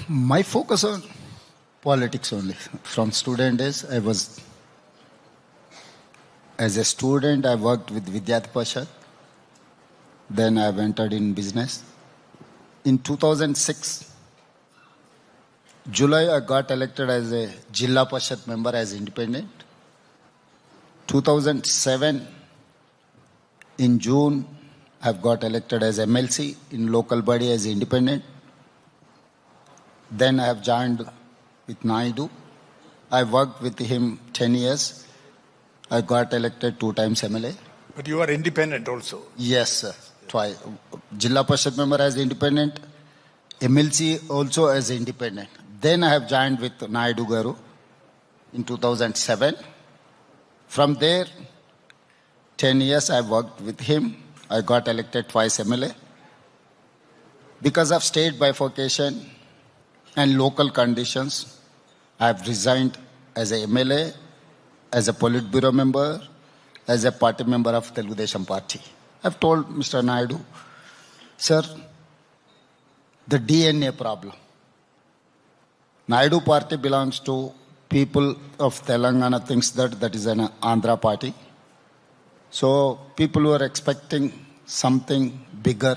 My focus on politics only. From student days, as a student, I worked with Vidyarthi Parishad. Then I entered in business. In 2006, July, I got elected as a Jilla Parishad member as independent. 2007, in June, I've got elected as MLC in local body as independent. Then I have joined with Naidu. I worked with him 10 years. I got elected 2 times MLA. But you are independent also? Yes, sir. Twice. Jilla Parishad member as independent, MLC also as independent. Then I have joined with Naidu Garu in 2007. From there, 10 years I worked with him. I got elected twice MLA. Because of state bifurcation and local conditions, I have resigned as a MLA, as a Politburo member, as a party member of Telugu Desam Party. I have told Mr. Naidu, sir, the DNA problem. Naidu Party belongs to people of Telangana, thinks that is an Andhra Party. So people who are expecting something bigger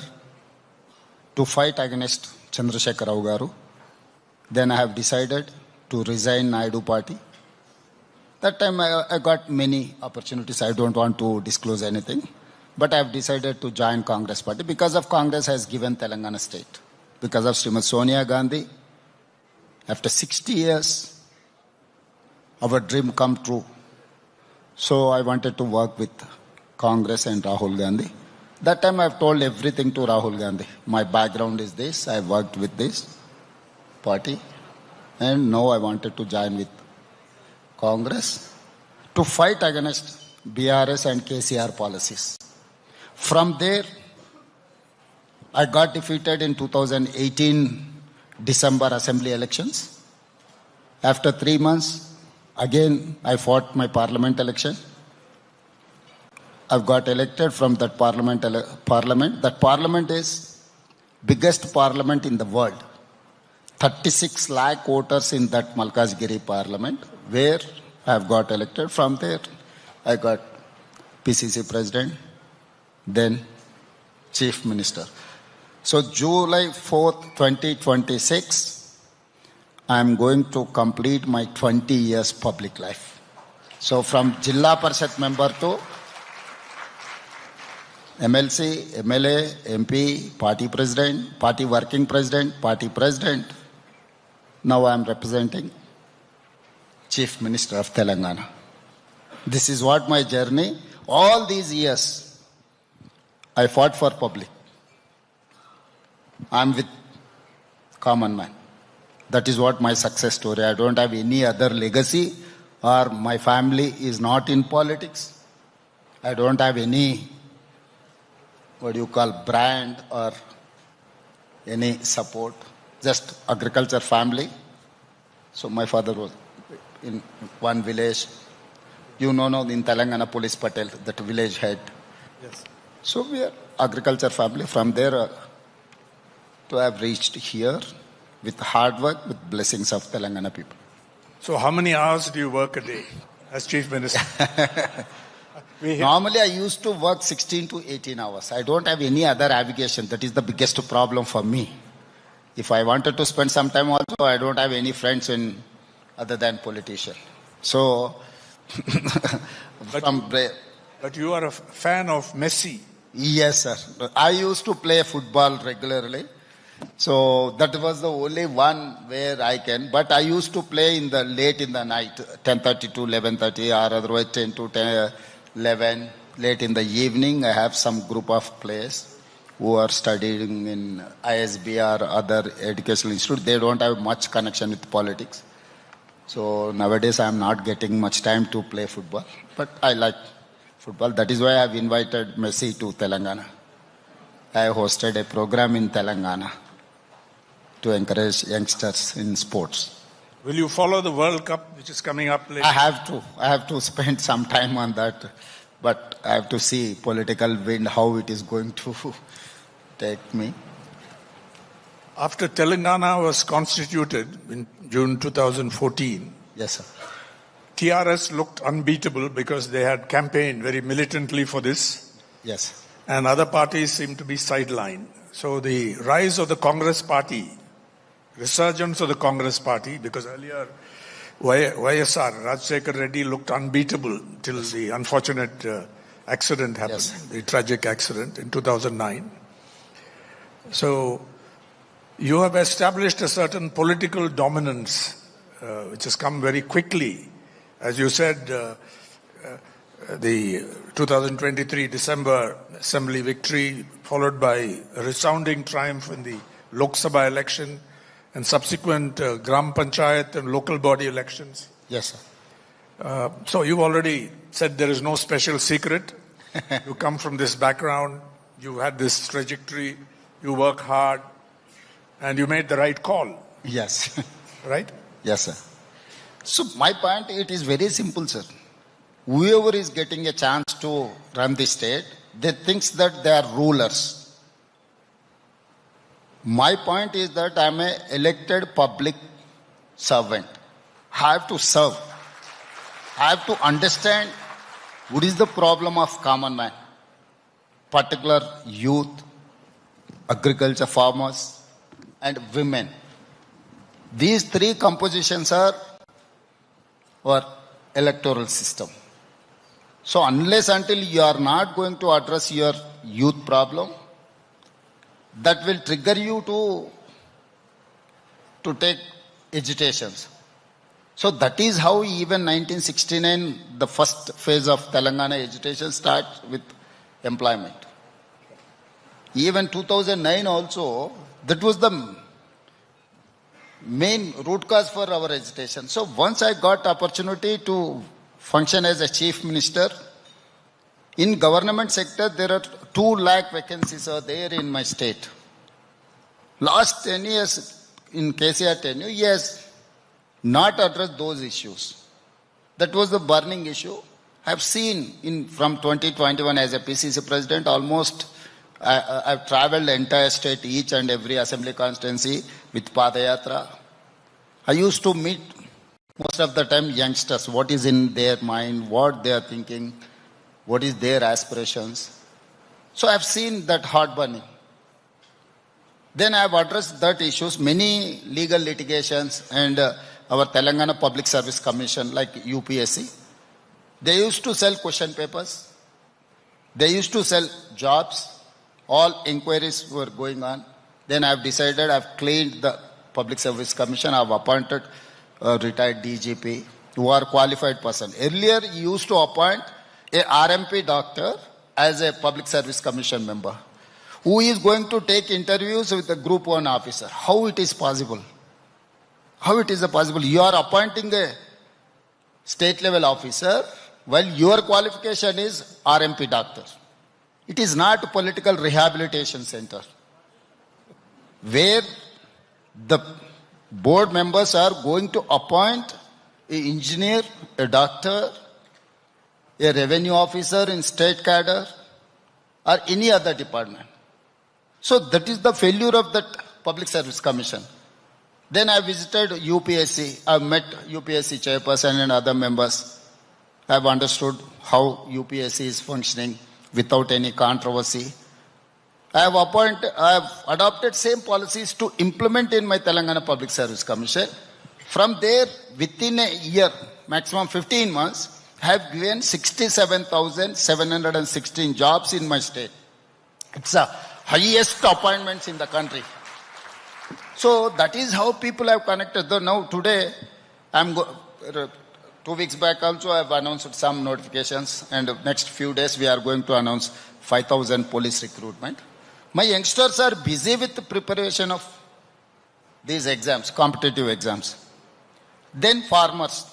to fight against Chandrasekhar Rao Garu. Then I have decided to resign Naidu Party. That time I got many opportunities. I don't want to disclose anything. But I have decided to join Congress Party because of Congress has given Telangana state. Because of Srimati Sonia Gandhi, after 60 years, our dream come true. So I wanted to work with Congress and Rahul Gandhi. That time I have told everything to Rahul Gandhi. My background is this. I worked with this party. And now I wanted to join with Congress to fight against BRS and KCR policies. From there, I got defeated in 2018 December Assembly elections. After 3 months, again I fought my parliament election. I've got elected from that parliament. That parliament is biggest parliament in the world. 36 lakh voters in that Malkajgiri parliament, where I have got elected. From there, I got PCC president, then chief minister. So July 4th, 2026, I am going to complete my 20 years public life. So from Jilla Parishad member to MLC, MLA, MP, party president, party working president, party president. Now I am representing Chief Minister of Telangana. This is what my journey. All these years, I fought for public. I am with common man. That is what my success story. I don't have any other legacy, or my family is not in politics. I don't have any, brand or any support. Just agriculture family. So my father was in one village. You know in Telangana Police Patel, that village head. Yes. So we are agriculture family. From there to have reached here with hard work, with blessings of Telangana people. So how many hours do you work a day as Chief Minister? Normally I used to work 16 to 18 hours. I don't have any other avocation. That is the biggest problem for me. If I wanted to spend some time also, I don't have any friends other than politician. So, but you are a fan of Messi. Yes, sir. I used to play football regularly. So that was the only one where I can. But I used to play late in the night, 10:30 to 11:30, or otherwise 10 to 11. Late in the evening, I have some group of players who are studying in ISB or other educational institute. They don't have much connection with politics. So nowadays I am not getting much time to play football. But I like football. That is why I have invited Messi to Telangana. I hosted a program in Telangana to encourage youngsters in sports. Will you follow the World Cup which is coming up later? I have to spend some time on that. But I have to see political wind, how it is going to take me. After Telangana was constituted in June 2014, Yes, sir. TRS looked unbeatable because they had campaigned very militantly for this, Yes. and other parties seemed to be sidelined. So the rise of the Congress party, resurgence of the Congress party, because earlier YSR, Rajshekhar Reddy, looked unbeatable till the unfortunate accident happened, Yes. the tragic accident in 2009. So you have established a certain political dominance, which has come very quickly. As you said, the 2023 December Assembly victory, followed by a resounding triumph in the Lok Sabha election and subsequent Gram Panchayat and local body elections. Yes, sir. So you've already said there is no special secret. You come from this background, you had this trajectory, you work hard, and you made the right call, Yes. right? Yes, sir. So my point, it is very simple, sir. Whoever is getting a chance to run the state, they think that they are rulers. My point is that I am an elected public servant. I have to serve. I have to understand what is the problem of common man, particular youth, agriculture farmers, and women. These three compositions are our electoral system. So unless until you are not going to address your youth problem, that will trigger you to take agitations. So that is how even 1969, the first phase of Telangana agitation starts with employment. Even 2009 also, that was the main root cause for our agitation. So once I got opportunity to function as a chief minister, in government sector there are 2 lakh vacancies are there in my state. Last 10 years in KCR tenure, he has not addressed those issues. That was the burning issue. I have seen from 2021 as a PCC president, almost I've traveled the entire state, each and every assembly constituency with Padayatra. I used to meet most of the time youngsters, what is in their mind, what they are thinking, what is their aspirations. So I've seen that heart burning. Then I have addressed that issues, many legal litigations, and our Telangana Public Service Commission like UPSC. They used to sell question papers. They used to sell jobs. All inquiries were going on. Then I have decided, I have cleaned the Public Service Commission. I have appointed a retired DGP who are qualified person. Earlier, you used to appoint a RMP doctor as a Public Service Commission member who is going to take interviews with a Group 1 officer. How it is possible? How it is possible? You are appointing a state level officer while your qualification is RMP doctor. It is not a political rehabilitation center where the board members are going to appoint an engineer, a doctor, a revenue officer in state cadre, or any other department. So that is the failure of that Public Service Commission. Then I visited UPSC. I met UPSC chairperson and other members. I have understood how UPSC is functioning without any controversy. I have adopted same policies to implement in my Telangana Public Service Commission. From there, within a year, maximum 15 months, I have given 67,716 jobs in my state. It's the highest appointments in the country. So that is how people have connected. Though now today, 2 weeks back also I have announced some notifications, and next few days we are going to announce 5,000 police recruitment. My youngsters are busy with the preparation of these exams, competitive exams. Then farmers.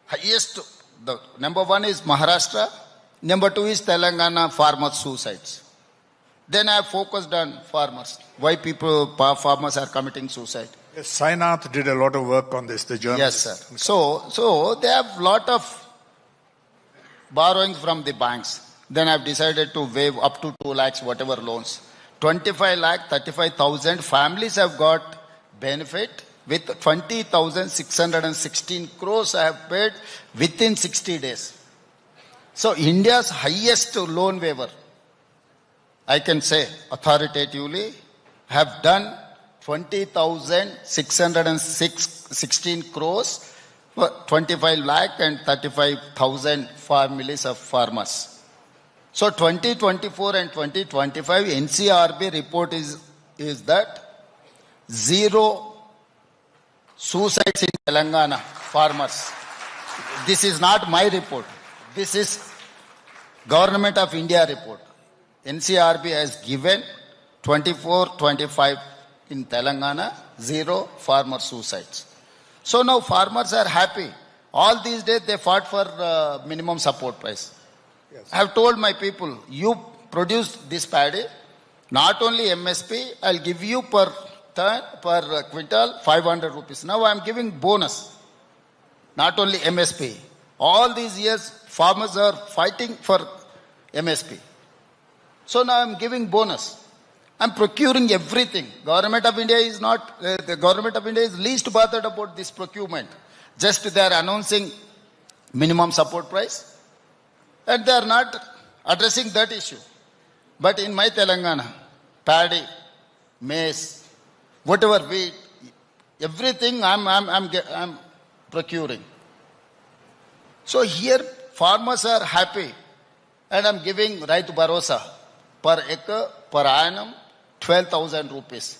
Highest, the number 1 is Maharashtra, number 2 is Telangana farmer suicides. Then I have focused on farmers. Why farmers are committing suicide. Yes, Sainath did a lot of work on this, the journalist. Yes, sir. So they have lot of borrowings from the banks. Then I have decided to waive up to 2 lakhs, whatever loans. 25 lakh 35,000 families have got benefit with 20,616 crores I have paid within 60 days. So India's highest loan waiver, I can say authoritatively, have done 20,616 crores for 25 lakh and 35,000 families of farmers. So 2024 and 2025 NCRB report is that zero suicides in Telangana farmers. This is not my report. This is Government of India report. NCRB has given 24-25 in Telangana, zero farmer suicides. So now farmers are happy. All these days they fought for minimum support price. Yes. I have told my people, you produce this paddy, not only MSP, I'll give you per quintal 500 rupees. Now I am giving bonus, not only MSP. All these years farmers are fighting for MSP. So now I am giving bonus. I am procuring everything. Government of India is not, the Government of India is least bothered about this procurement. Just they are announcing minimum support price. And they are not addressing that issue. But in my Telangana, paddy, maize, whatever wheat, everything I'm procuring. So here farmers are happy, and I'm giving Raitu Bharosa per acre, per annum, 12,000 rupees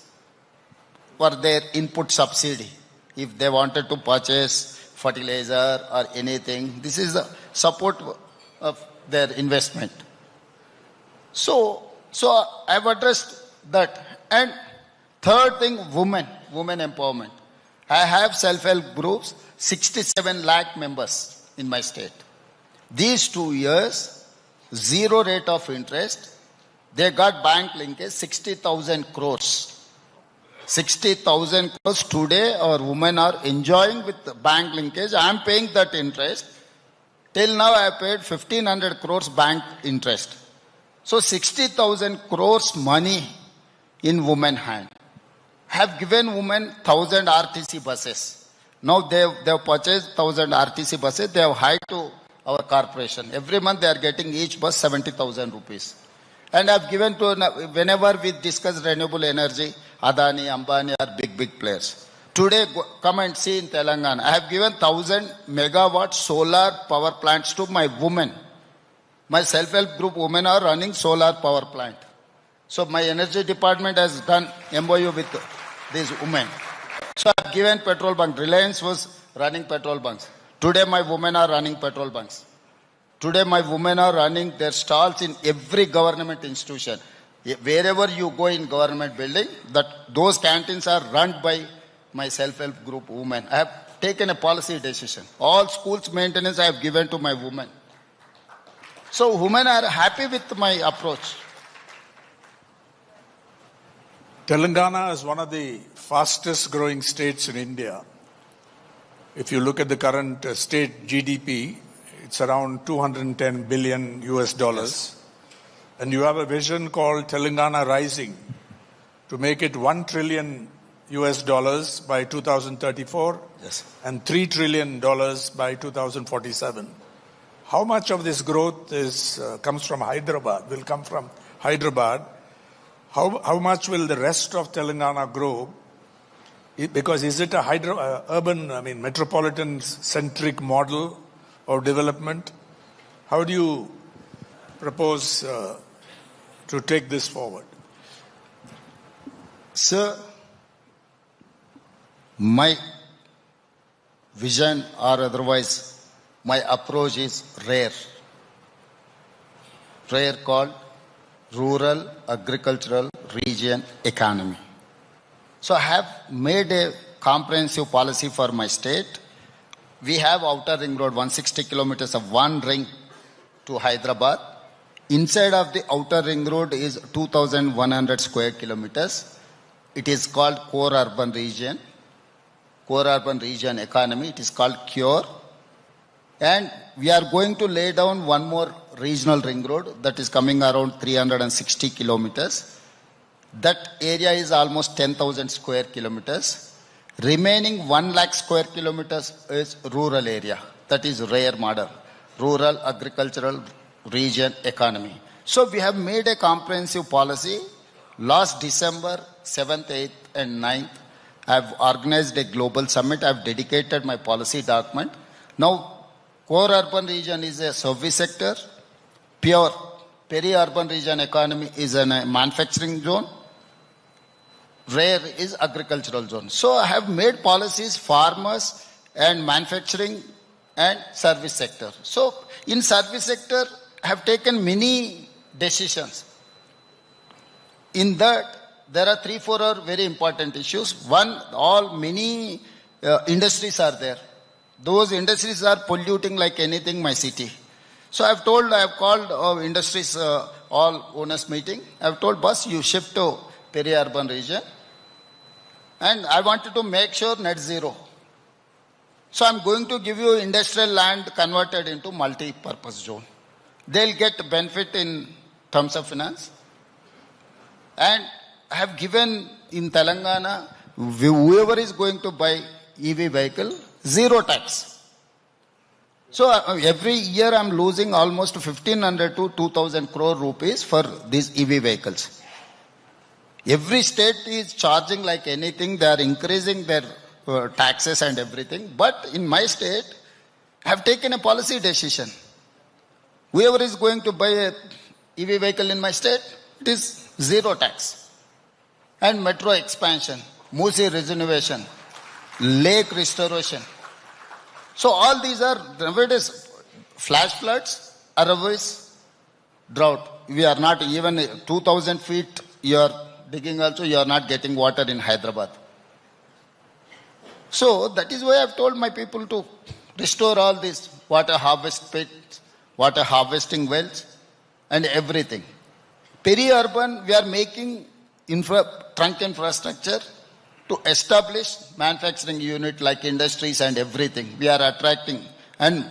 for their input subsidy. If they wanted to purchase fertilizer or anything, this is the support of their investment. So I've addressed that. And third thing, women empowerment. I have self-help groups, 67 lakh members in my state. These 2 years, zero rate of interest, they got bank linkage, 60,000 crores. 60,000 crores today our women are enjoying with the bank linkage. I am paying that interest. Till now I have paid 1,500 crores bank interest. So 60,000 crores money in women hand. Have given women 1,000 RTC buses. Now they have purchased 1,000 RTC buses. They have hired to our corporation. Every month they are getting each bus 70,000 rupees. And I have given to, whenever we discuss renewable energy, Adani, Ambani are big players. Today, come and see in Telangana. I have given 1,000 megawatt solar power plants to my women. My self-help group women are running solar power plant. So my energy department has done MOU with these women. So I have given petrol bunk. Reliance was running petrol bunks. Today my women are running petrol bunks. Today my women are running their stalls in every government institution. Wherever you go in government building, those canteens are run by my self-help group women. I have taken a policy decision. All schools maintenance I have given to my women. So women are happy with my approach. Telangana is one of the fastest growing states in India. If you look at the current state GDP, it's around 210 billion US dollars. Yes. And you have a vision called Telangana Rising to make it 1 trillion US dollars by 2034, yes, and $3 trillion by 2047. How much of this growth comes from Hyderabad, will come from Hyderabad? How much will the rest of Telangana grow? Because is it a urban, metropolitan-centric model of development? How do you propose to take this forward? Sir, my vision or otherwise, my approach is rare called Rural Agricultural Region Economy. So I have made a comprehensive policy for my state. We have outer ring road, 160 kilometers of one ring to Hyderabad. Inside of the outer ring road is 2,100 square kilometers. It is called Core Urban Region Economy. It is called CURE. And we are going to lay down one more regional ring road that is coming around 360 kilometers. That area is almost 10,000 square kilometers. Remaining 1 lakh square kilometers is rural area. That is rare model. Rural agricultural region economy. So we have made a comprehensive policy. Last December 7th, 8th and 9th, I have organized a global summit. I have dedicated my policy document. Now, core urban region is a service sector. Pure peri-urban region economy is a manufacturing zone. Rare is agricultural zone. So I have made policies, farmers and manufacturing and service sector. So in service sector, I have taken many decisions. In that, there are 3-4 are very important issues. One, many industries are there. Those industries are polluting like anything my city. So I have called industries all owners meeting. I have told, boss, you shift to peri-urban region. And I wanted to make sure net zero. So I'm going to give you industrial land converted into multi-purpose zone. They'll get benefit in terms of finance. And I have given in Telangana, whoever is going to buy EV vehicle, zero tax. So every year I'm losing almost 1,500 to 2,000 crore rupees for these EV vehicles. Every state is charging like anything. They are increasing their taxes and everything. But in my state, I have taken a policy decision. Whoever is going to buy a EV vehicle in my state, it is zero tax. And metro expansion, Musi regeneration, lake restoration. So all these are nowadays flash floods, otherwise drought. We are not even 2,000 feet you are digging also, you are not getting water in Hyderabad. So that is why I have told my people to restore all these water harvest pits, water harvesting wells and everything. Peri-urban, we are making trunk infrastructure to establish manufacturing unit like industries and everything. We are attracting. And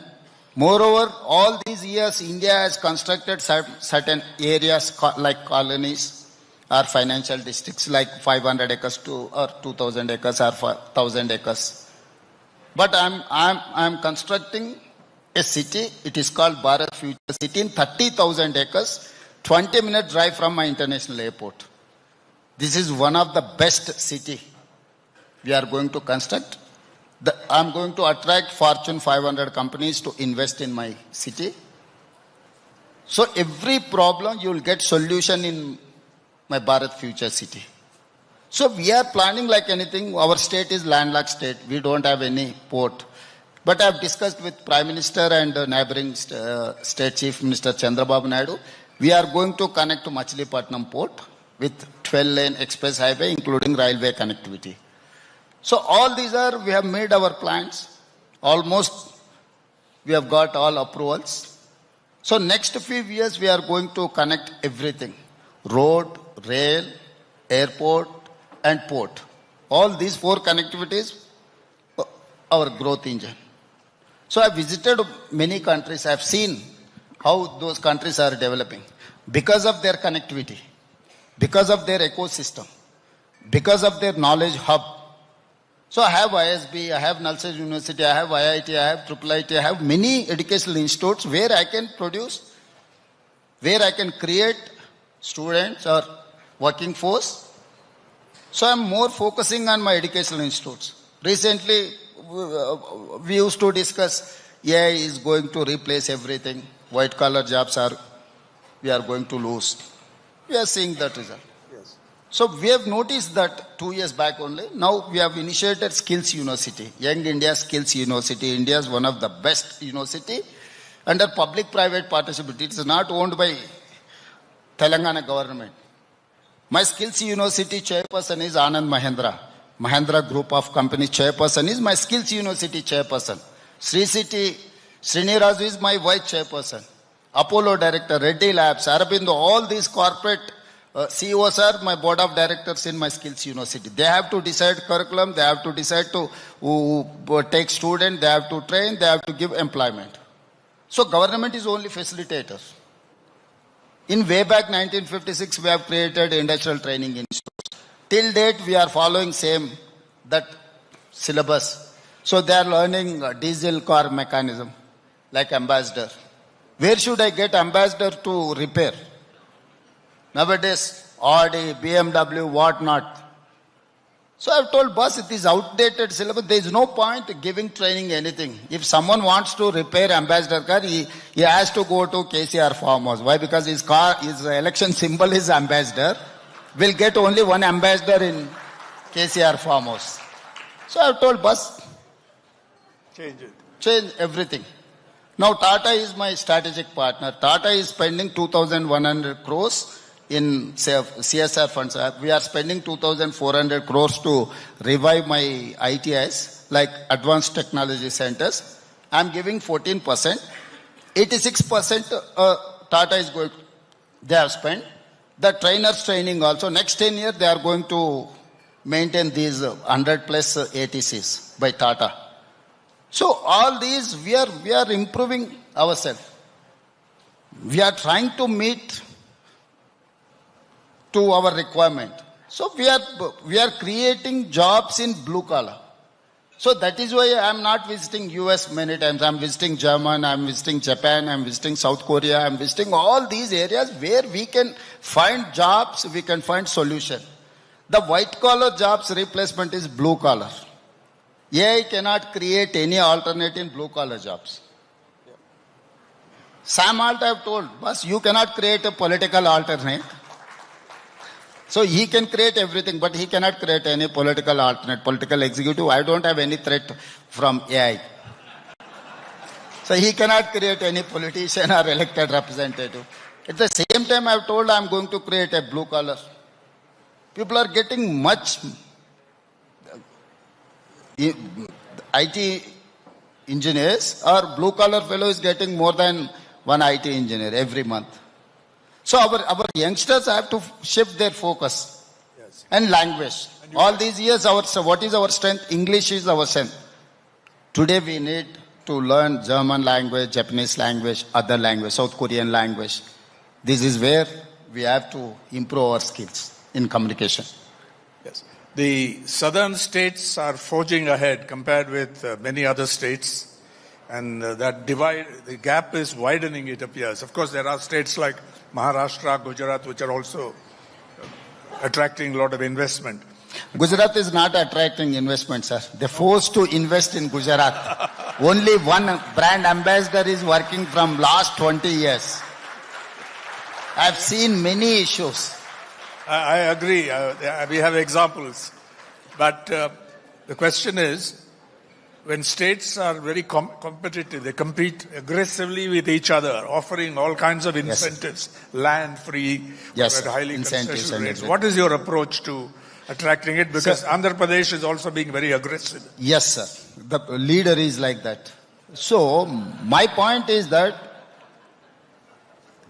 moreover, all these years, India has constructed certain areas like colonies or financial districts like 500 acres or 2,000 acres or 1,000 acres. But I'm constructing a city. It is called Bharat Future City in 30,000 acres, 20-minute drive from my international airport. This is one of the best city we are going to construct. I'm going to attract Fortune 500 companies to invest in my city. So every problem you will get solution in my Bharat Future City. So we are planning like anything. Our state is landlocked state. We don't have any port. But I have discussed with Prime Minister and neighboring State Chief Minister Chandrababu Naidu. We are going to connect to Machilipatnam port with 12-lane express highway, including railway connectivity. So all these we have made our plans. Almost we have got all approvals. So next few years we are going to connect everything. Road, rail, airport and port. All these 4 connectivities, our growth engine. So I visited many countries. I have seen how those countries are developing because of their connectivity, because of their ecosystem, because of their knowledge hub. So I have ISB, I have Nalsa University, I have IIT, I have IIIT, I have many educational institutes where I can produce, where I can create students or working force. So I'm more focusing on my educational institutes. Recently, we used to discuss AI is going to replace everything. White collar jobs we are going to lose. We are seeing that result. Yes. So we have noticed that 2 years back only. Now we have initiated Skills University, Young India Skills University. India is one of the best university under public-private partnership. It is not owned by Telangana government. My Skills University chairperson is Anand Mahendra. Mahendra Group of Companies chairperson is my Skills University chairperson. Sri City Sriniraju is my vice chairperson. Apollo director, Reddy Labs, Arabindo, all these corporate CEOs are my board of directors in my Skills University. They have to decide curriculum, they have to decide to take student, they have to train, they have to give employment. So government is only facilitator. In way back 1956, we have created industrial training institutes. Till date, we are following same that syllabus. So they are learning diesel car mechanism, like ambassador. Where should I get ambassador to repair? Nowadays, Audi, BMW, what not. So I've told boss, it is outdated syllabus. There is no point giving training anything. If someone wants to repair ambassador car, he has to go to KCR farmhouse. Why? Because his election symbol is ambassador. We'll get only one ambassador in KCR farmhouse. So I've told boss, change it. Change everything. Now Tata is my strategic partner. Tata is spending 2,100 crores in CSR funds. We are spending 2,400 crores to revive my ITIs, like advanced technology centers. I'm giving 14%. 86% Tata is going, they have spent. The trainers training also. Next 10 years, they are going to maintain these 100 plus ATCs by Tata. So all these, we are improving ourselves. We are trying to meet to our requirement. So we are creating jobs in blue collar. So that is why I am not visiting US many times. I am visiting Germany, I am visiting Japan, I am visiting South Korea, I am visiting all these areas where we can find jobs, we can find solution. The white collar jobs replacement is blue collar. AI cannot create any alternate in blue collar jobs. Sam Alt I have told, boss, you cannot create a political alternate. So he can create everything, but he cannot create any political alternate, political executive. I don't have any threat from AI. So he cannot create any politician or elected representative. At the same time, I have told I am going to create a blue collar. People are getting much. IT engineers or blue collar fellow is getting more than one IT engineer every month. So our youngsters have to shift their focus. Yes. And language. All these years, what is our strength? English is our strength. Today we need to learn German language, Japanese language, other language, South Korean language. This is where we have to improve our skills in communication. Yes. The southern states are forging ahead compared with many other states. And that divide, the gap is widening, it appears. Of course, there are states like Maharashtra, Gujarat, which are also attracting a lot of investment. Gujarat is not attracting investment, sir. They're forced to invest in Gujarat. Only one brand ambassador is working from last 20 years. I've seen many issues. I agree. We have examples. But the question is, when states are very competitive, they compete aggressively with each other, offering all kinds of incentives, yes. Land free, yes, at highly incentives concessional rates. What is your approach to attracting it? Because Andhra Pradesh is also being very aggressive. Yes, sir. The leader is like that. So, my point is that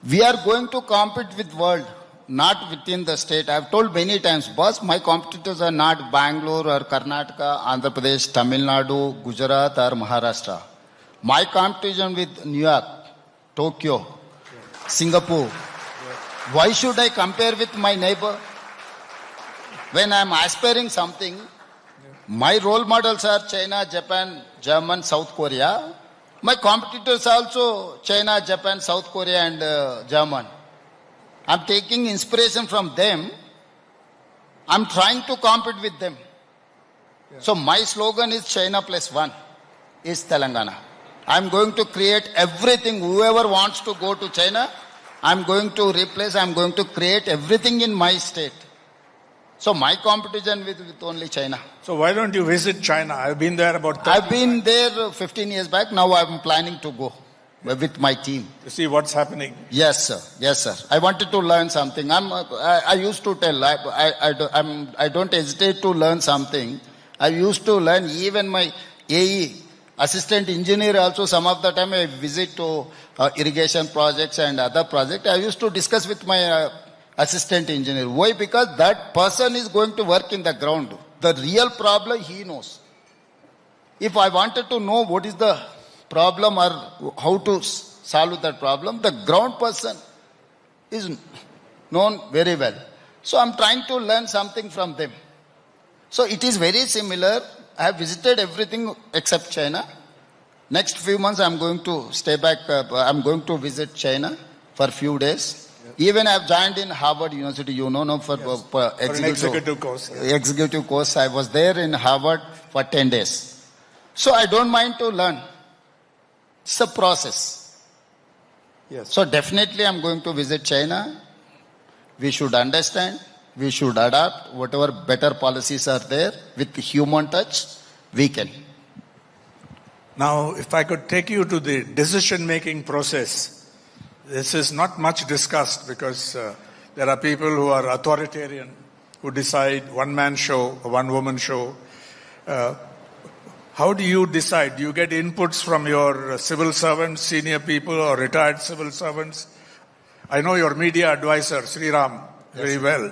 we are going to compete with world, not within the state. I have told many times, boss, my competitors are not Bangalore or Karnataka, Andhra Pradesh, Tamil Nadu, Gujarat or Maharashtra. My competition with New York, Tokyo, Singapore. Why should I compare with my neighbor? When I am aspiring something, my role models are China, Japan, German, South Korea. My competitors are also China, Japan, South Korea and German. I'm taking inspiration from them. I'm trying to compete with them. Yeah. So my slogan is China plus one is Telangana. I'm going to create everything. Whoever wants to go to China, I'm going to replace, I'm going to create everything in my state. So my competition with only China. So why don't you visit China? I've been there about 30 I've been there 15 years back. Now I'm planning to go with my team. To see what's happening. Yes, sir. Yes, sir. I wanted to learn something. I used to tell, I don't hesitate to learn something. I used to learn even my AE, assistant engineer also, some of the time I visit to irrigation projects and other projects. I used to discuss with my assistant engineer. Why? Because that person is going to work in the ground. The real problem he knows. If I wanted to know what is the problem or how to solve that problem, the ground person is known very well. So I'm trying to learn something from them. So it is very similar. I have visited everything except China. Next few months I'm going to stay back. I'm going to visit China for a few days. Even I have joined in Harvard University, for executive course. Yes. Executive course. I was there in Harvard for 10 days. So I don't mind to learn. It's a process. Yes. So definitely I'm going to visit China. We should understand. We should adapt whatever better policies are there with the human touch. We can. Now, if I could take you to the decision-making process. This is not much discussed because there are people who are authoritarian, who decide one-man show, a one-woman show. How do you decide? Do you get inputs from your civil servants, senior people, or retired civil servants? I know your media advisor, Sri Ram, very well.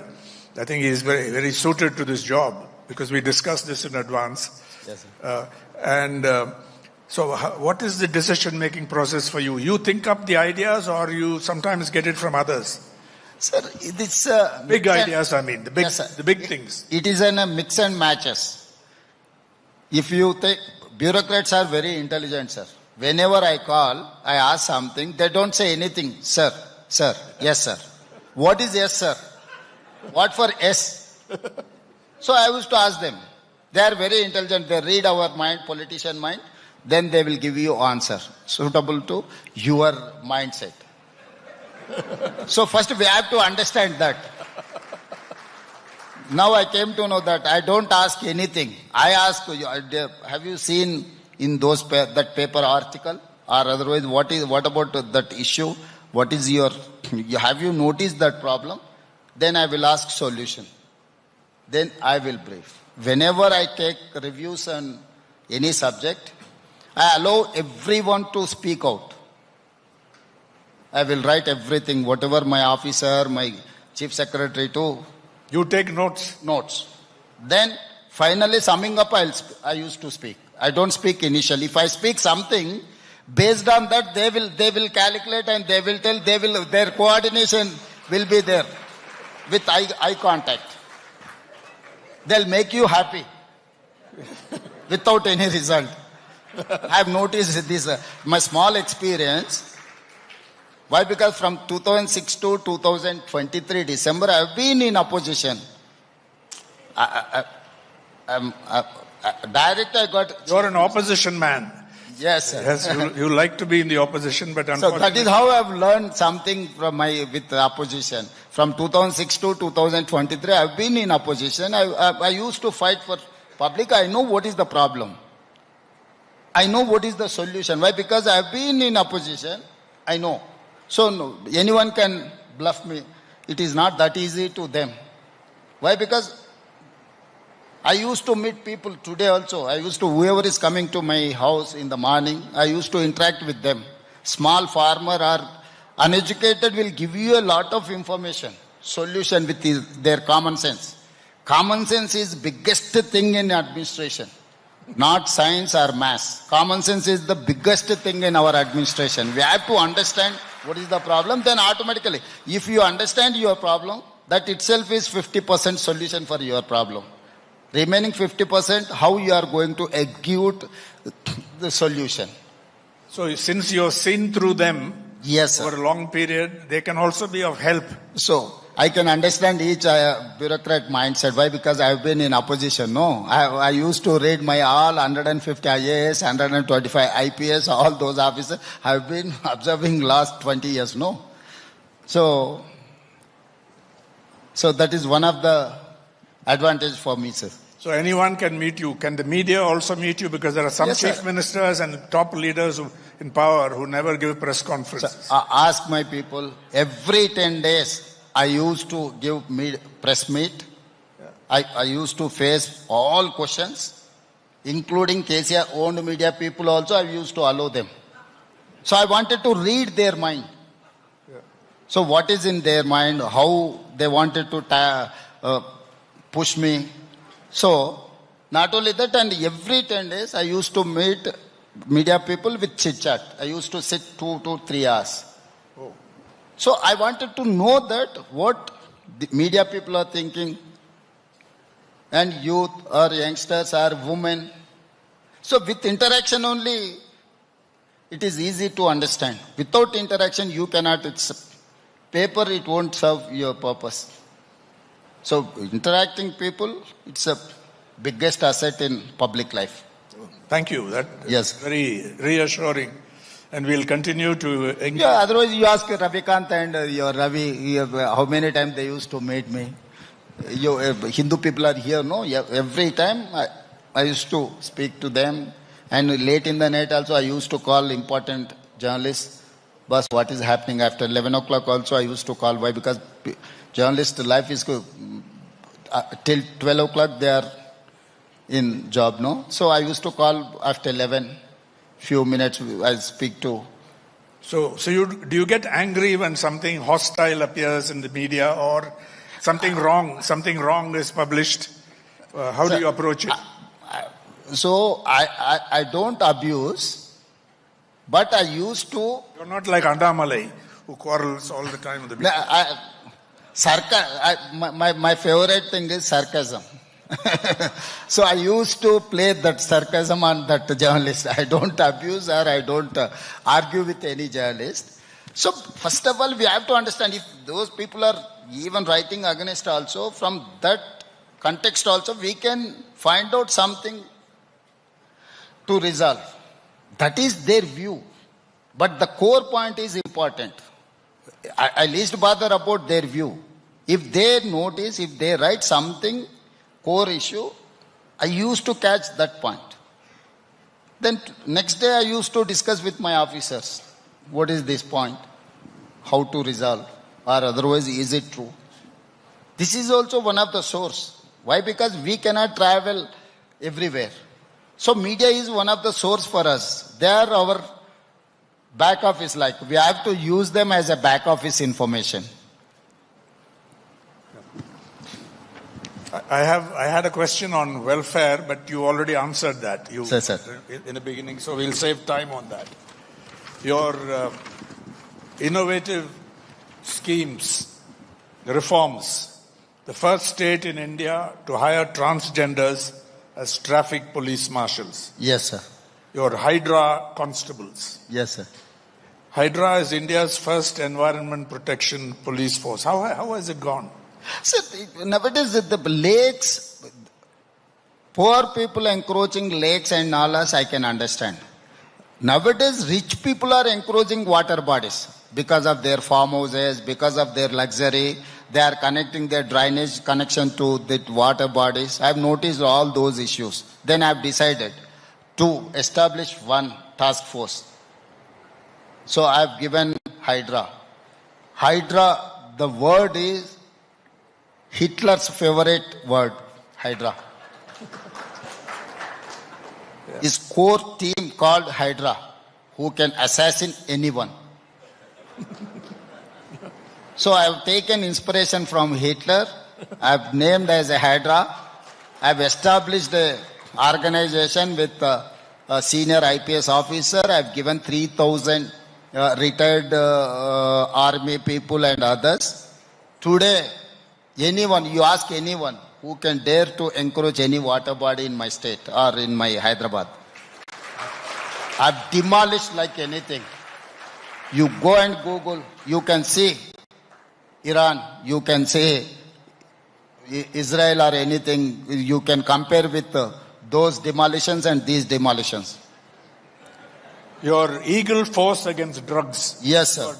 I think he is very, very suited to this job because we discussed this in advance. Yes, sir. So what is the decision-making process for you? You think up the ideas or you sometimes get it from others? Sir, it's big ideas, I mean, the big things. It is a mix and matches. If you think, bureaucrats are very intelligent, sir. Whenever I call, I ask something, they don't say anything. Sir, yes, sir. What is yes, sir? What for yes? So I used to ask them. They are very intelligent. They read our mind, politician mind. Then they will give you answer suitable to your mindset. So first we have to understand that. Now I came to know that I don't ask anything. I ask, have you seen in those that paper article or otherwise what about that issue? What is have you noticed that problem? Then I will ask solution. Then I will brief. Whenever I take reviews on any subject, I allow everyone to speak out. I will write everything, whatever my officer, my chief secretary to. You take notes? Notes. Then finally summing up, I used to speak. I don't speak initially. If I speak something, based on that they will calculate and they will tell, their coordination will be there with eye contact. They'll make you happy without any result. I have noticed this, my small experience. Why? Because from 2006 to 2023 December, I have been in opposition. Direct I got... You're an opposition man. Yes, sir. Yes, you like to be in the opposition, but unfortunately... So that is how I have learned something with the opposition. From 2006 to 2023, I have been in opposition. I used to fight for public. I know what is the problem. I know what is the solution. Why? Because I have been in opposition. I know. So no, anyone can bluff me. It is not that easy to them. Why? Because I used to meet people today also. Whoever is coming to my house in the morning, I used to interact with them. Small farmer or uneducated will give you a lot of information, solution with their common sense. Common sense is biggest thing in administration. Not science or maths. Common sense is the biggest thing in our administration. We have to understand what is the problem. Then automatically, if you understand your problem, that itself is 50% solution for your problem. Remaining 50%, how you are going to execute the solution. So since you have seen through them, yes, over a long period, they can also be of help. So I can understand each bureaucrat mindset. Why? Because I have been in opposition. No, I used to read my all 150 IAS, 125 IPS, all those officers. I have been observing last 20 years. No, so that is one of the advantage for me, sir. So anyone can meet you. Can the media also meet you? Because there are some chief ministers and top leaders in power who never give press conferences. So, ask my people. Every 10 days. I used to give press meet. Yeah. I used to face all questions, including KCR owned media people also. I used to allow them. So I wanted to read their mind. Yeah. So what is in their mind, how they wanted to push me. So not only that, and every 10 days I used to meet media people with chit chat. I used to sit 2 to 3 hours. So I wanted to know that what the media people are thinking, and youth or youngsters or women. So with interaction only, it is easy to understand. Without interaction, you cannot, it's paper, it won't serve your purpose. So interacting people, it's a biggest asset in public life. Thank you. That Yes. is very reassuring. And we'll continue to engage. Yeah, otherwise you ask Ravikant and your Ravi, how many times they used to meet me. Hindu people are here, no? Every time I used to speak to them. And late in the night also I used to call important journalists. But what is happening after 11 o'clock also I used to call. Why? Because journalist life is till 12 o'clock they are in job, no? So I used to call after 11. Few minutes I speak to. So do you get angry when something hostile appears in the media or something wrong is published? How do you approach it? So I don't abuse, but I used to. You're not like Andamalai who quarrels all the time with the media. My favorite thing is sarcasm. So I used to play that sarcasm on that journalist. I don't abuse or I don't argue with any journalist. So first of all, we have to understand if those people are even writing against also, from that context also, we can find out something to resolve. That is their view. But the core point is important. I least bother about their view. If they notice, if they write something, core issue, I used to catch that point. Then next day I used to discuss with my officers, what is this point, how to resolve, or otherwise is it true. This is also one of the source. Why? Because we cannot travel everywhere. So media is one of the source for us. They are our back office, like we have to use them as a back office information. I had a question on welfare, but you already answered that. Sir. In the beginning, so we'll save time on that. Your innovative schemes, reforms, the first state in India to hire transgenders as traffic police marshals. Yes, sir. Your Hydra constables. Yes, sir. Hydra is India's first environment protection police force. How has it gone? So nowadays the lakes, poor people encroaching lakes and nalas, I can understand. Nowadays rich people are encroaching water bodies because of their farmhouses, because of their luxury. They are connecting their drainage connection to the water bodies. I have noticed all those issues. Then I have decided to establish one task force. So I have given Hydra. Hydra, the word is Hitler's favorite word, Hydra. His core team called Hydra, who can assassinate anyone. So I have taken inspiration from Hitler. I have named as a Hydra. I have established an organization with a senior IPS officer. I have given 3,000 retired army people and others. Today, anyone, you ask anyone who can dare to encroach any water body in my state or in my Hyderabad. I've demolished like anything. You go and Google, you can see Iran, you can say Israel or anything, you can compare with those demolitions and these demolitions. Your Eagle Force against drugs. Yes, sir.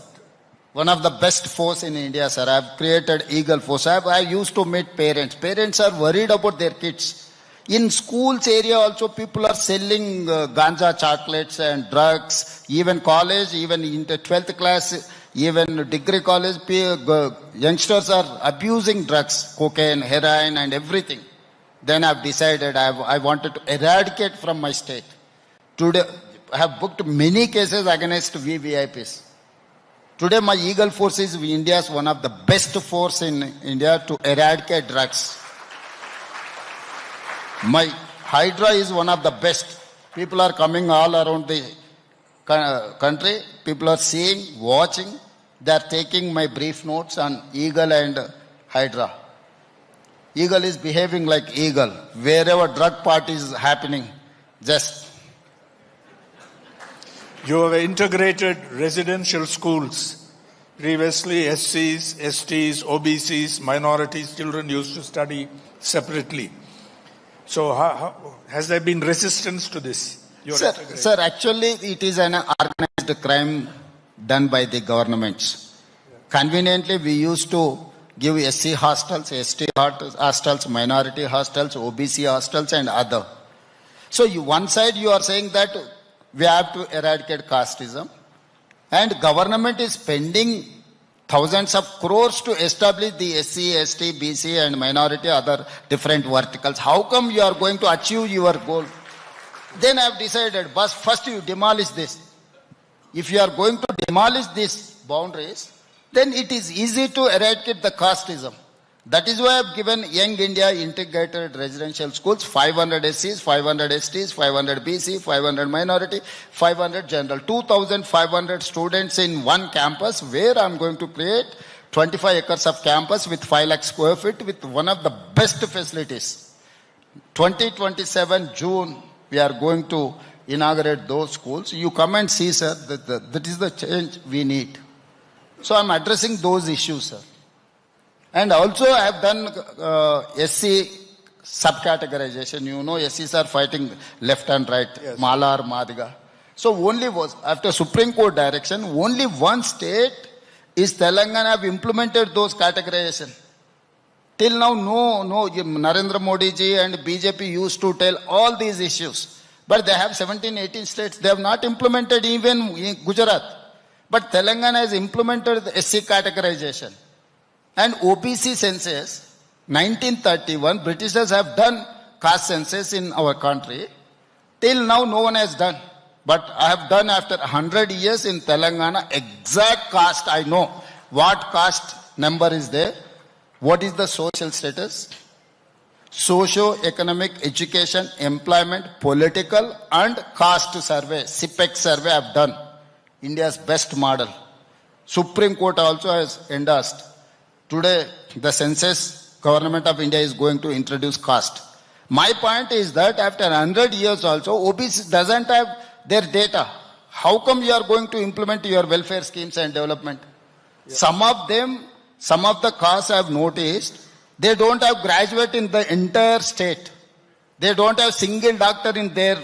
One of the best force in India, sir. I have created Eagle Force. I used to meet parents. Parents are worried about their kids. In schools area also, people are selling ganja chocolates and drugs. Even college, even in the 12th class, even degree college, youngsters are abusing drugs, cocaine, heroin and everything. Then I have decided I wanted to eradicate from my state. Today, I have booked many cases against VVIPs. Today, my Eagle Force is India's one of the best force in India to eradicate drugs. My Hydra is one of the best. People are coming all around the country. People are seeing, watching. They are taking my brief notes on Eagle and Hydra. Eagle is behaving like eagle. Wherever drug party is happening, just. You have integrated residential schools. Previously, SCs, STs, OBCs, minorities, children used to study separately. So has there been resistance to this? Sir, actually it is an organized crime done by the governments. Conveniently, we used to give SC hostels, ST hostels, minority hostels, OBC hostels and other. So one side you are saying that we have to eradicate casteism, and government is spending thousands of crores to establish the SC, ST, BC and minority other different verticals. How come you are going to achieve your goal? Then I have decided, but first you demolish this. If you are going to demolish these boundaries, then it is easy to eradicate the casteism. That is why I have given Young India integrated residential schools, 500 SCs, 500 STs, 500 BC, 500 minority, 500 general. 2,500 students in one campus where I am going to create 25 acres of campus with 5 lakh square feet with one of the best facilities. 2027 June, we are going to inaugurate those schools. You come and see, sir, that is the change we need. So I am addressing those issues, sir. And also I have done SC subcategorization. You know, SCs are fighting left and right, yes. Malar, Madiga. So only was, after Supreme Court direction, only one state is Telangana have implemented those categorization. Till now, no, Narendra Modi ji and BJP used to tell all these issues. But they have 17, 18 states. They have not implemented even in Gujarat. But Telangana has implemented the SC categorization. And OBC census, 1931, Britishers have done caste census in our country. Till now, no one has done. But I have done after 100 years in Telangana, exact caste I know. What caste number is there? What is the social status? Socio-economic, education, employment, political and caste survey, CPEC survey I have done. India's best model. Supreme Court also has endorsed. Today, the census, government of India is going to introduce caste. My point is that after 100 years also, OBC doesn't have their data. How come you are going to implement your welfare schemes and development? Yeah. Some of them, some of the castes I have noticed, they don't have graduate in the entire state. They don't have single doctor in their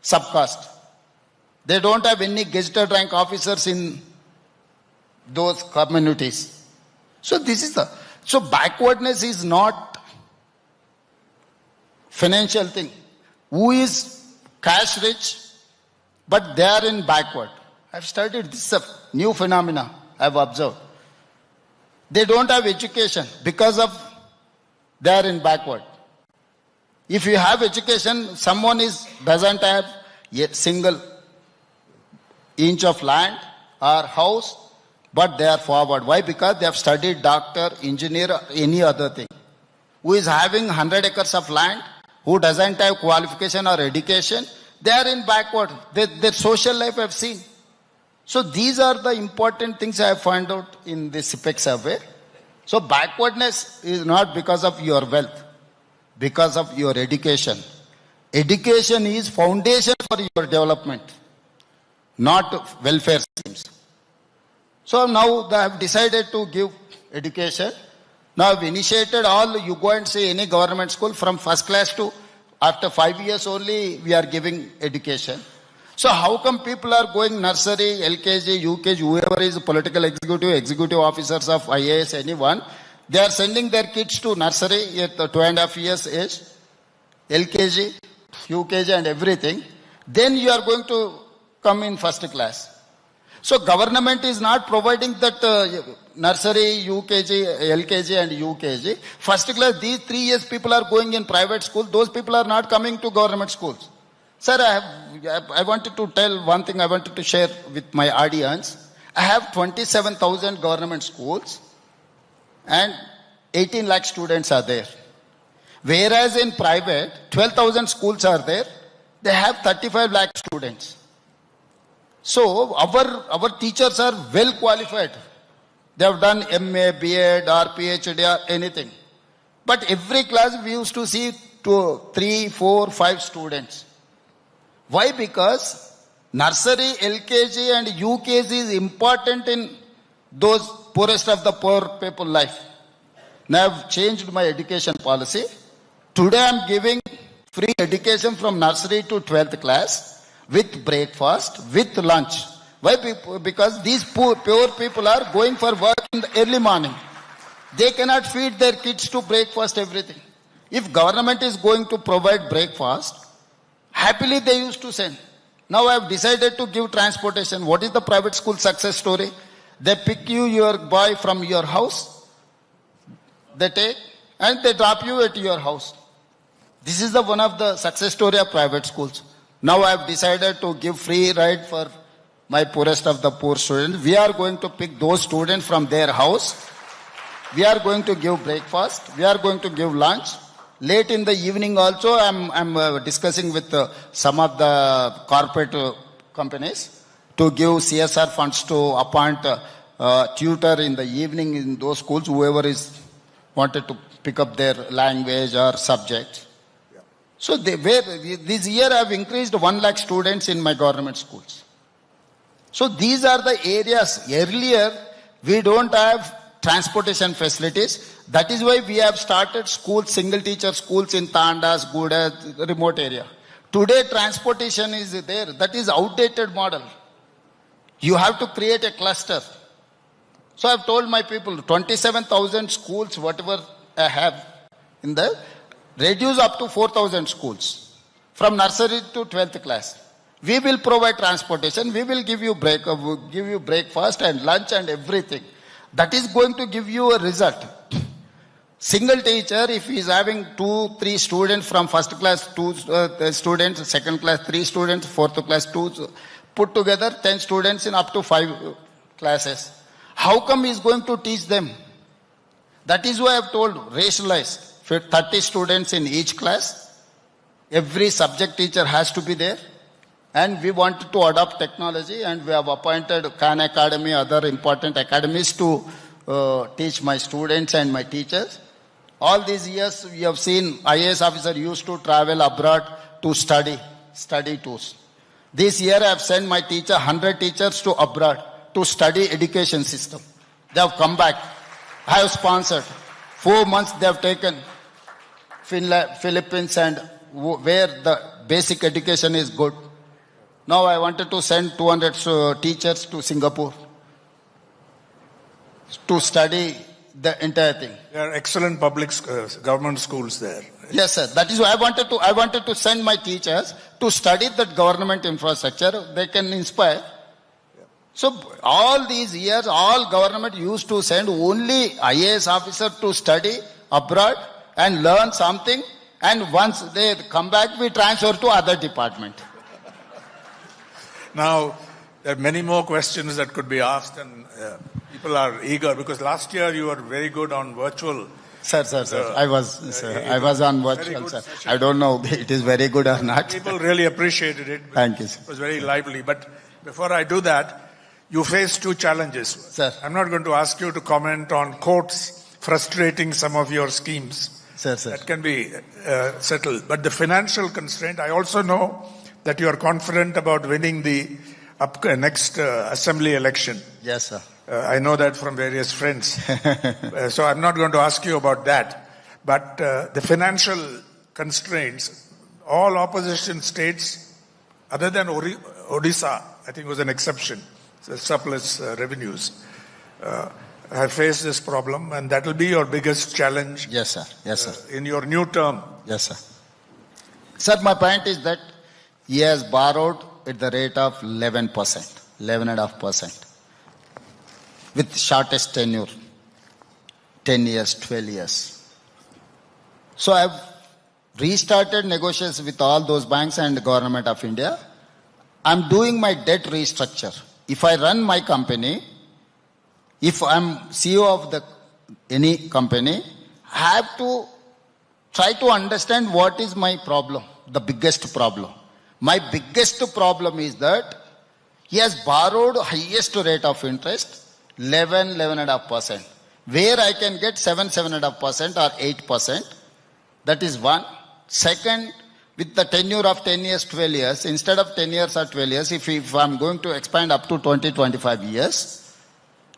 subcaste. They don't have any gazetted rank officers in those communities. So this is so backwardness is not financial thing. Who is cash rich, but they are in backward. I've studied this new phenomena I've observed. They don't have education because of they are in backward. If you have education, someone doesn't have a single inch of land or house, but they are forward. Why? Because they have studied doctor, engineer, or any other thing. Who is having 100 acres of land, who doesn't have qualification or education, they are in backward. Their social life I have seen. So these are the important things I have found out in the CPEC survey. So backwardness is not because of your wealth, because of your education. Education is foundation for your development, not welfare schemes. So now I have decided to give education. Now I have initiated all, you go and see any government school from first class to after 5 years only we are giving education. So how come people are going nursery, LKG, UKG, whoever is political executive officers of IAS, anyone, they are sending their kids to nursery at 2.5 years age, LKG, UKG and everything. Then you are going to come in first class. So government is not providing that nursery, UKG, LKG and UKG. First class, these 3 years people are going in private school. Those people are not coming to government schools. Sir, I wanted to tell one thing I wanted to share with my audience. I have 27,000 government schools and 18 lakh students are there. Whereas in private, 12,000 schools are there. They have 35 lakh students. So our teachers are well qualified. They have done MA, BEd or PhD or anything. But every class we used to see 2, 3, 4, 5 students. Why? Because nursery, LKG and UKG is important in those poorest of the poor people life. Now I have changed my education policy. Today I am giving free education from nursery to 12th class with breakfast, with lunch. Why? Because these poor people are going for work in the early morning. They cannot feed their kids to breakfast, everything. If government is going to provide breakfast, happily they used to send. Now I have decided to give transportation. What is the private school success story? They pick you, your boy from your house. They take and they drop you at your house. This is the one of the success story of private schools. Now I have decided to give free ride for my poorest of the poor students. We are going to pick those students from their house. We are going to give breakfast. We are going to give lunch. Late in the evening also, I'm discussing with some of the corporate companies to give CSR funds to appoint tutor in the evening in those schools, whoever is wanted to pick up their language or subjects. Yeah. So this year I have increased 1 lakh students in my government schools. So these are the areas. Earlier, we don't have transportation facilities. That is why we have started schools, single teacher schools in Tandas, Guda, remote area. Today transportation is there. That is outdated model. You have to create a cluster. So I have told my people, 27,000 schools, whatever I have in the, reduce up to 4,000 schools from nursery to 12th class. We will provide transportation. We will give you breakfast and lunch and everything. That is going to give you a result. Single teacher, if he is having 2, 3 students from first class, 2 students, second class, 3 students, fourth class, 2, put together 10 students in up to 5 classes. How come he is going to teach them? That is why I have told, rationalize. 30 students in each class. Every subject teacher has to be there. And we wanted to adopt technology, and we have appointed Khan Academy, other important academies to teach my students and my teachers. All these years we have seen IAS officer used to travel abroad to study tours. This year I have sent my 100 teachers to abroad to study education system. They have come back. I have sponsored. 4 months they have taken Philippines, and where the basic education is good. Now I wanted to send 200 teachers to Singapore to study the entire thing. There are excellent public government schools there. Yes, sir. That is why I wanted to send my teachers to study that government infrastructure. They can inspire. So all these years, all government used to send only IAS officer to study abroad and learn something. And once they come back, we transfer to other department. Now, there are many more questions that could be asked, and people are eager, because last year you were very good on virtual. Sir. I was on virtual, sir. Session. I don't know it is very good or not. People really appreciated it. Thank you, sir. It was very lively. But before I do that, you face 2 challenges. Sir. I'm not going to ask you to comment on courts frustrating some of your schemes. Sir. That can be settled. But the financial constraint, I also know that you are confident about winning the next assembly election. Yes, sir. I know that from various friends. So I'm not going to ask you about that. But the financial constraints, all opposition states, other than Odisha, I think was an exception, the surplus revenues, have faced this problem, and that will be your biggest challenge. Yes, sir. In your new term. Yes, sir. Sir, my point is that he has borrowed at the rate of 11%, 11.5%, with shortest tenure, 10 years, 12 years. So I have restarted negotiations with all those banks and the government of India. I'm doing my debt restructure. If I run my company, if I'm CEO of any company, I have to try to understand what is my problem, the biggest problem. My biggest problem is that he has borrowed highest rate of interest 11.5%. Where I can get 7.5% or 8%. That is one. Second, with the tenure of 10 years, 12 years, instead of 10 years or 12 years, if I'm going to expand up to 20, 25 years,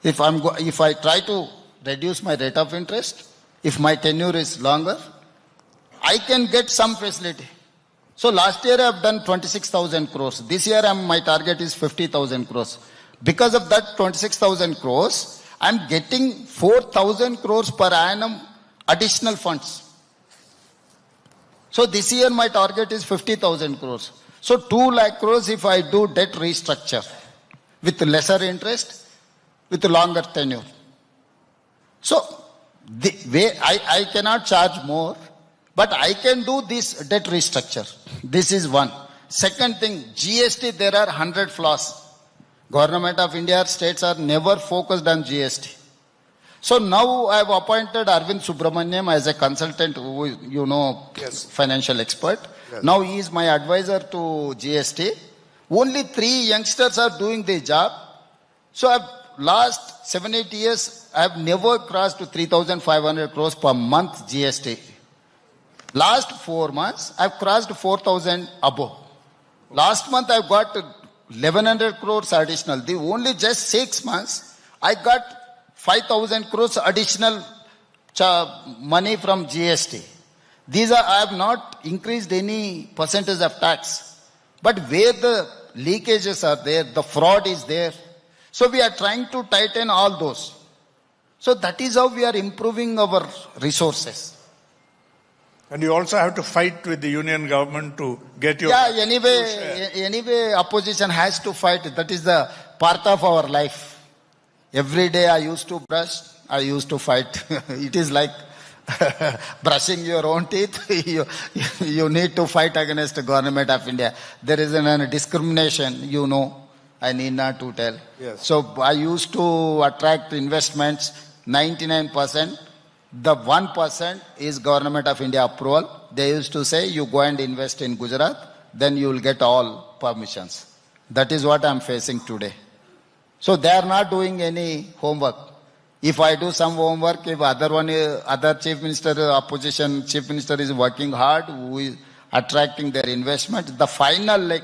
if I try to reduce my rate of interest, if my tenure is longer, I can get some facility. So last year I have done 26,000 crores. This year my target is 50,000 crores. Because of that 26,000 crores, I'm getting 4,000 crores per annum additional funds. So this year my target is 50,000 crores. So 2 lakh crores if I do debt restructure with lesser interest, with longer tenure. So the way I cannot charge more, but I can do this debt restructure. This is one. Second thing, GST, there are 100 flaws. Government of India, states are never focused on GST. So now I have appointed Arvind Subramaniam as a consultant, Yes. financial expert. Yes. Now he is my advisor to GST. Only 3 youngsters are doing the job. So last 7-8 years, I have never crossed 3,500 crores per month GST. Last 4 months, I have crossed 4,000 above. Last month, I got 1,100 crores additional. The only just 6 months, I got 5,000 crores additional money from GST. I have not increased any percentage of tax. But where the leakages are there, the fraud is there. So we are trying to tighten all those. So that is how we are improving our resources. And you also have to fight with the union government to get your... Yeah, anyway, opposition has to fight. That is the part of our life. Every day I used to brush, I used to fight. It is like brushing your own teeth. You need to fight against the government of India. There is a discrimination, I need not to tell. Yes. So I used to attract investments, 99%. The 1% is government of India approval. They used to say, you go and invest in Gujarat, then you will get all permissions. That is what I am facing today. So they are not doing any homework. If I do some homework, if other chief minister, opposition chief minister is working hard, who is attracting their investment, the final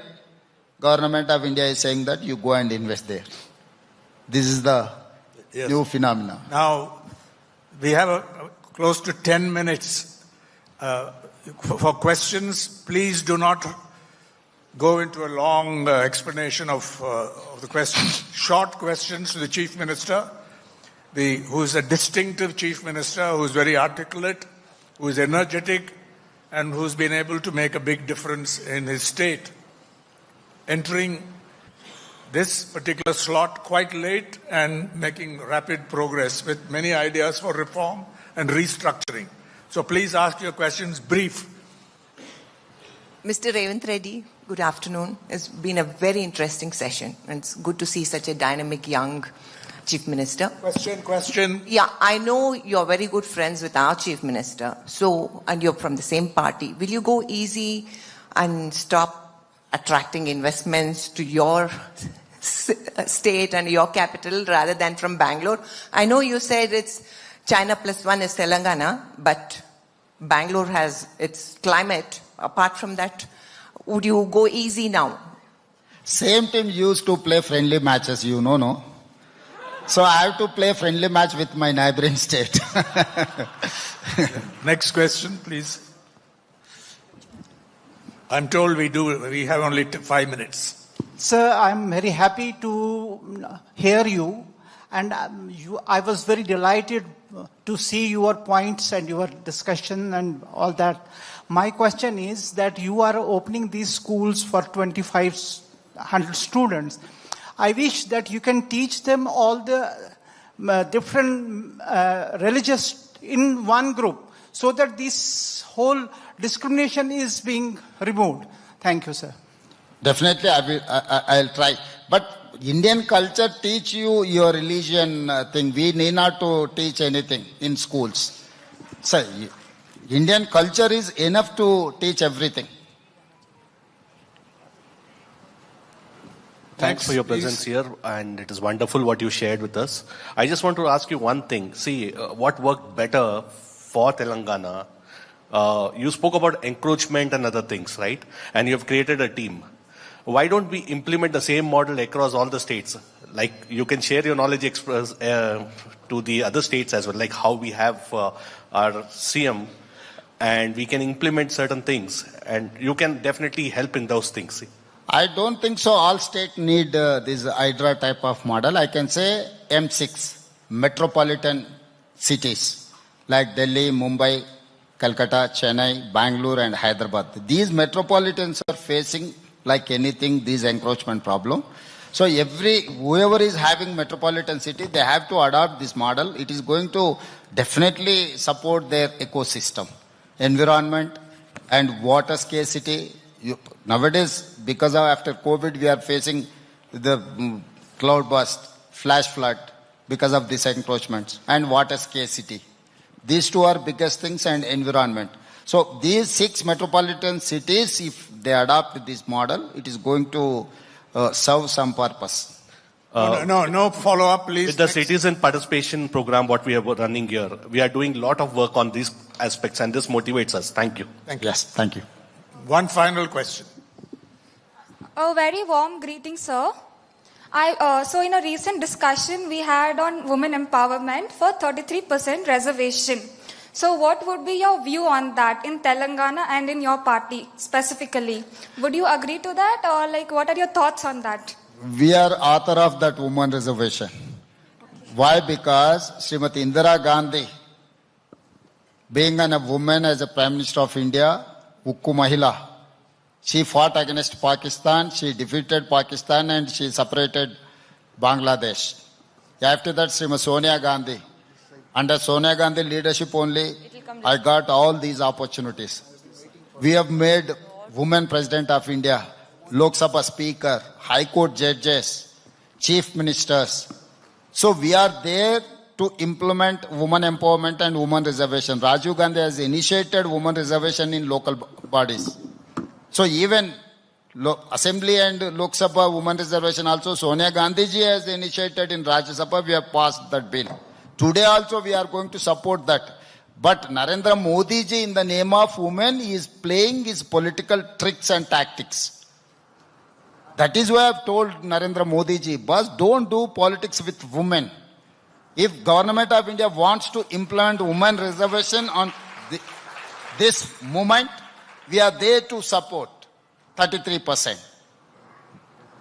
government of India is saying that you go and invest there. This is the new phenomenon. Now, we have close to 10 minutes for questions. Please do not go into a long explanation of the questions. Short questions to the Chief Minister, who is a distinctive Chief Minister, who is very articulate, who is energetic, and who's been able to make a big difference in his state. Entering this particular slot quite late and making rapid progress with many ideas for reform and restructuring. So please ask your questions brief. Mr. Revanth Reddy, good afternoon. It's been a very interesting session, and it's good to see such a dynamic young Chief Minister. Question. Yeah, I know you're very good friends with our Chief Minister, and you're from the same party. Will you go easy and stop attracting investments to your state and your capital rather than from Bangalore? I know you said it's China plus one is Telangana, but Bangalore has its climate. Apart from that, would you go easy now? Same team used to play friendly matches, no? So I have to play friendly match with my neighboring state. Next question, please. I'm told we have only 5 minutes. Sir, I'm very happy to hear you, and I was very delighted to see your points and your discussion and all that. My question is that you are opening these schools for 2,500 students. I wish that you can teach them all the different religious in one group, so that this whole discrimination is being removed. Thank you, sir. Definitely, I'll try. But Indian culture teach you your religion thing. We need not to teach anything in schools. So, Indian culture is enough to teach everything. Thanks for your presence here, and it is wonderful what you shared with us. I just want to ask you one thing. See, what worked better for Telangana? You spoke about encroachment and other things, right? And you have created a team. Why don't we implement the same model across all the states? Like, you can share your knowledge to the other states as well, like how we have our CM, and we can implement certain things, and you can definitely help in those things. I don't think so. All states need this Hydra type of model. I can say M6, metropolitan cities like Delhi, Mumbai, Calcutta, Chennai, Bangalore and Hyderabad. These metropolitans are facing like anything this encroachment problem. So whoever is having metropolitan city, they have to adopt this model. It is going to definitely support their ecosystem, environment and water scarcity. Nowadays, because of after COVID, we are facing the cloud burst, flash flood because of this encroachment and water scarcity. These two are biggest things, and environment. So these 6 metropolitan cities, if they adopt this model, it is going to serve some purpose. No follow-up, please. With the citizen participation program, what we are running here, we are doing a lot of work on these aspects, and this motivates us. Thank you. Thank you. Yes, thank you. One final question. A very warm greeting, sir. So in a recent discussion we had on women empowerment for 33% reservation. So what would be your view on that in Telangana and in your party specifically? Would you agree to that, or like what are your thoughts on that? We are author of that woman reservation. Why? Because Srimati Indira Gandhi, being a woman as a Prime Minister of India, Ukku Mahila, she fought against Pakistan, she defeated Pakistan and she separated Bangladesh. After that, Srimati Sonia Gandhi. Under Sonia Gandhi leadership only, I got all these opportunities. We have made women President of India, Lok Sabha Speaker, High Court judges, Chief Ministers. So we are there to implement women empowerment and women reservation. Rajiv Gandhi has initiated women reservation in local bodies. So even Assembly and Lok Sabha women reservation also, Sonia Gandhi ji has initiated in Rajya Sabha, we have passed that bill. Today also we are going to support that. But Narendra Modi ji, in the name of women, is playing his political tricks and tactics. That is why I have told Narendra Modi ji, boss, don't do politics with women. If Government of India wants to implement women reservation on this movement, we are there to support 33%.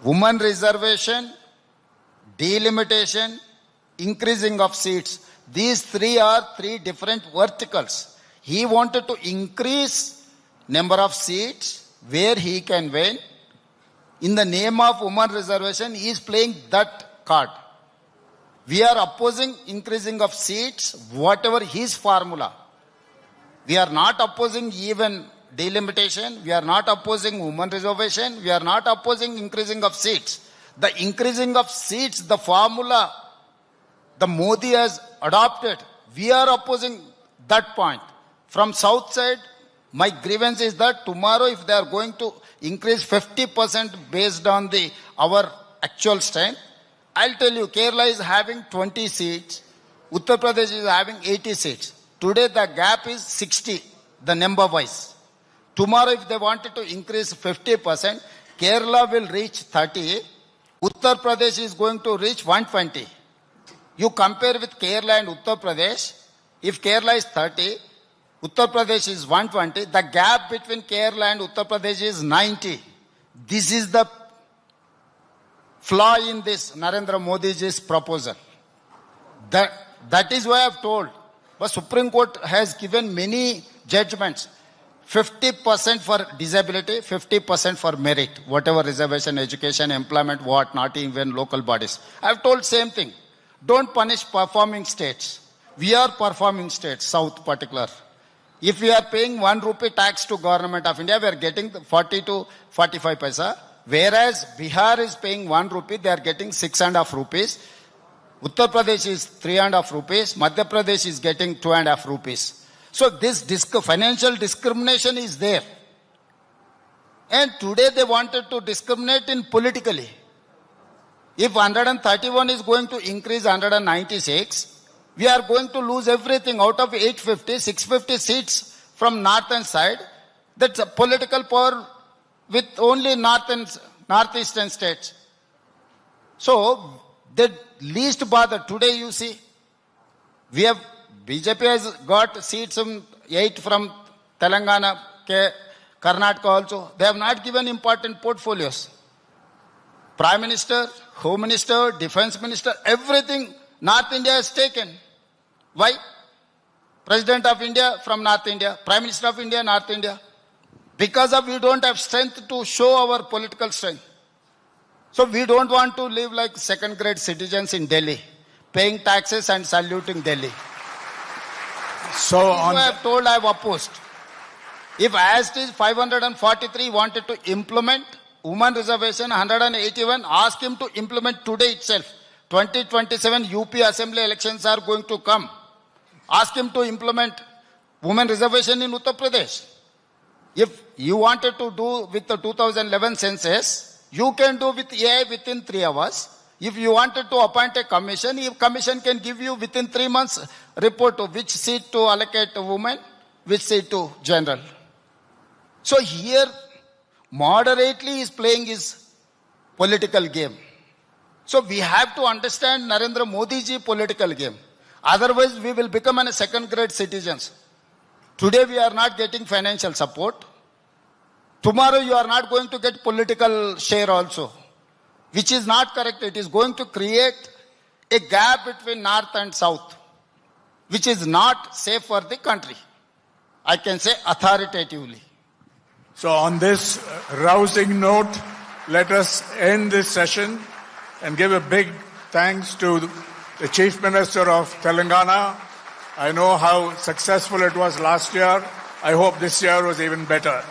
Women reservation, delimitation, increasing of seats. These 3 are 3 different verticals. He wanted to increase number of seats where he can win. In the name of women reservation, he is playing that card. We are opposing increasing of seats, whatever his formula. We are not opposing even delimitation. We are not opposing women reservation. We are not opposing increasing of seats. The increasing of seats, the formula the Modi has adopted, we are opposing that point. From south side, my grievance is that tomorrow if they are going to increase 50% based on our actual strength, I'll tell you, Kerala is having 20 seats, Uttar Pradesh is having 80 seats. Today the gap is 60, the number wise. Tomorrow if they wanted to increase 50%, Kerala will reach 30, Uttar Pradesh is going to reach 120. You compare with Kerala and Uttar Pradesh, if Kerala is 30, Uttar Pradesh is 120, the gap between Kerala and Uttar Pradesh is 90. This is the flaw in this Narendra Modi's proposal. That is why I have told. But Supreme Court has given many judgments. 50% for disability, 50% for merit, whatever reservation, education, employment, what, not even local bodies. I have told same thing. Don't punish performing states. We are performing states, South particular. If we are paying 1 rupee tax to Government of India, we are getting 40 to 45 paisa. Whereas Bihar is paying 1 rupee, they are getting 6.5 rupees. Uttar Pradesh is 3.5 rupees. Madhya Pradesh is getting 2.5 rupees. So this financial discrimination is there. And today they wanted to discriminate in politically. If 131 is going to increase 196, we are going to lose everything. Out of 850, 650 seats from northern side. That's a political power with only northeastern states. So, the least bother. Today you see, we have, BJP has got seats 8 from Telangana, Karnataka also. They have not given important portfolios. Prime Minister, Home Minister, Defense Minister, everything North India has taken. Why? President of India from North India, Prime Minister of India, North India. Because of we don't have strength to show our political strength. So we don't want to live like second grade citizens in Delhi, paying taxes and saluting Delhi. So on I have told, I have opposed. If as it is 543 wanted to implement women reservation 181, ask him to implement today itself. 2027 UP Assembly elections are going to come. Ask him to implement women reservation in Uttar Pradesh. If you wanted to do with the 2011 census, you can do with AI within 3 hours. If you wanted to appoint a commission, if commission can give you within 3 months report to which seat to allocate to women, which seat to general. So here, moderately is playing his political game. So we have to understand Narendra Modi ji political game. Otherwise, we will become a second grade citizens. Today we are not getting financial support. Tomorrow you are not going to get political share also, which is not correct. It is going to create a gap between North and South, which is not safe for the country. I can say authoritatively. So on this rousing note, let us end this session and give a big thanks to the Chief Minister of Telangana. I know how successful it was last year. I hope this year was even better.